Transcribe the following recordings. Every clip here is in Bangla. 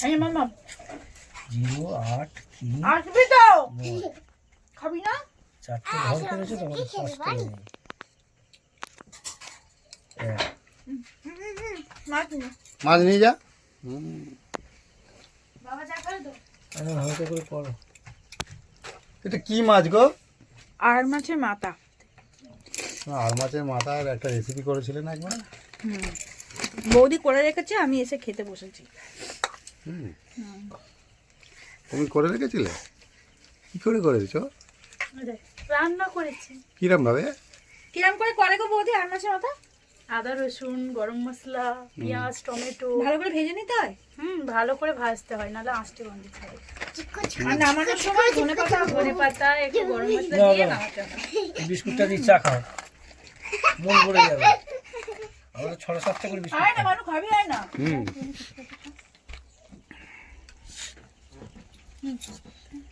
এই মামা 0 8 3 আসবি তো খাবি না চারটে ঘর করেছে তখন পাঁচটা নেই মাছ নিয়ে যা। বাবা যা করে তো হালকা করে করো। এটা কি মাছ গো? আর মাছের মাথা আর মাছের মাথার একটা রেসিপি করেছিলেন একবার। বৌদি করে রেখেছে, আমি এসে খেতে বসেছি। তুমি করে রেখেছিলে? কি করে করেছ? রান্না করেছি। কিরম ভাবে? কিরম করে করে গো বৌদি আর মাছের মাথা? আদা রসুন গরম মশলা পেঁয়াজ টমেটো ভালো করে ভেজে নিতে হয়। ভালো করে ভাজতে হয়, নাহলে আঁশটি গন্ধ ছাড়ে। আর নামানোর সময় ধনে পাতা একটু গরম মশলা না, দিয়ে না। নামাতে হয়। এই বিস্কুটটা দিয়ে চা খাও, মন ভরে যাবে। আমাদের 6-7টা করে বিস্কুট আয় না মানু খাবি, আয় না।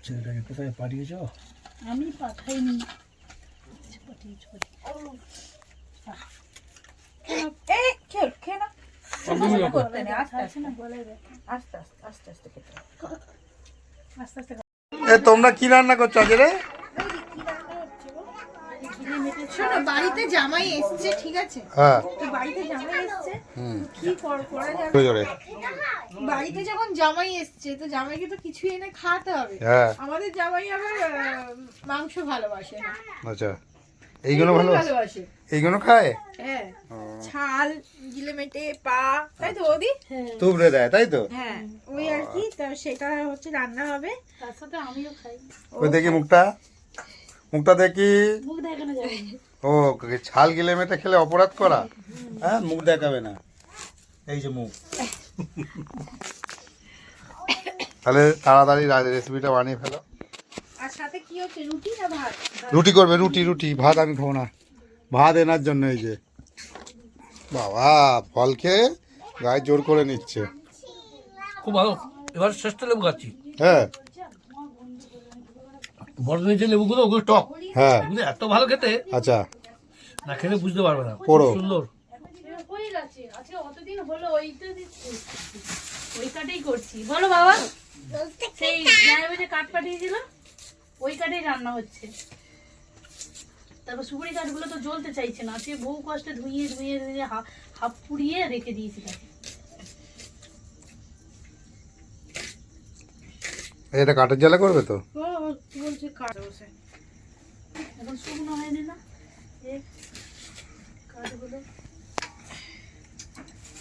ছেলেটাকে কোথায় পাঠিয়েছ? আমি পাঠাইনি। এই খেয়ে না। করতে নেই, আস্তে আস্তে না গলায় ব্যথা। আস্তে আস্তে আস্তে খেতে হবে। আস্তে আস্তে এ তোমরা কি রান্না করছো আজ রে? শোনো, বাড়িতে জামাই এসছে, ঠিক আছে? হ্যাঁ। তো বাড়িতে জামাই এসছে, কি করা যাবে? জোরে। বাড়িতে যখন জামাই এসছে তো জামাইকে তো কিছু এনে খাওয়াতে হবে। হ্যাঁ। আমাদের জামাই আবার মাংস ভালোবাসে না। আচ্ছা, এইগুলো ভালো ভালোবাসে। এইগুলো খায়? হ্যাঁ, ছাল গিলে মেটে পা, তাই তো বৌদি? তুবড়ে দেয় তাই তো? হ্যাঁ, ওই আর কি, তা সেটা হচ্ছে রান্না হবে। তার সাথে আমিও খাই। ওই দেখি মুখটা, মুখটা দেখি। মুখ দেখানো যাবে না। ও ছাল গিলে মেটে খেলে অপরাধ করা? হ্যাঁ, মুখ দেখাবে না। এই যে মুখ। তাহলে তাড়াতাড়ি রেসিপিটা বানিয়ে ফেলো। আর সাথে কি হচ্ছে, রুটি না ভাত? রুটি করবে, রুটি রুটি, ভাত আমি খাবো না। ভাত এনার জন্য এই যে বাবা ফল খেয়ে গায়ে জোর করে নিচ্ছে। খুব ভালো। এবার শ্রেষ্ঠ লেবু খাচ্ছি। হ্যাঁ বড় নিচে লেবুগুলো, ওগুলো টক, হ্যাঁ। এগুলো এত ভালো খেতে, আচ্ছা, না খেলে বুঝতে পারবে না। পড়ো। সুন্দর। হয়ে গেছে আজকে অতদিন হলো, ওইটা দিচ্ছি, ওই কাটেই করছি। বলো বাবা, সেই জামাই যে কাঠ পাঠিয়েছিল ওই কাঠেই রান্না হচ্ছে। তারপর সুপুরি কাঠগুলো তো জ্বলতে চাইছে না, আজকে বহু কষ্টে ধুইয়ে ধুইয়ে ধুইয়ে হাফ পুড়িয়ে রেখে দিয়েছি তাকে। এটা কাঠের জ্বালা করবে তো? বলছে কাজ বসে এখন শুকনো হয়নি না এই কাঠগুলো।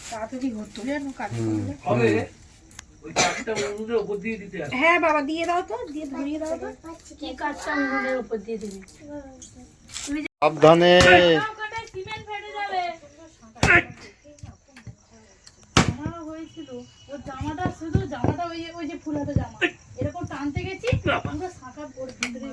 তাড়াতাড়ি ঘুরতে হবে, এখন কাজ হবে ওই কাঠটা উনুনের উপর দিয়ে দিতে হবে। হ্যাঁ বাবা, দিয়ে দাও তো, দিয়ে ধরিয়ে দাও তো। কি কাঠটা উনুনের উপর দিয়ে দিবি? সাবধানে। সিমেন্ট ফেটে যাবে। আমারও হয়েছিল, ওর জামাটা শুধু জামাটা ওই যে ফুল হাতে জামা এরকম টানতে গেছি, পুরো শাঁখা ওর ভিতরে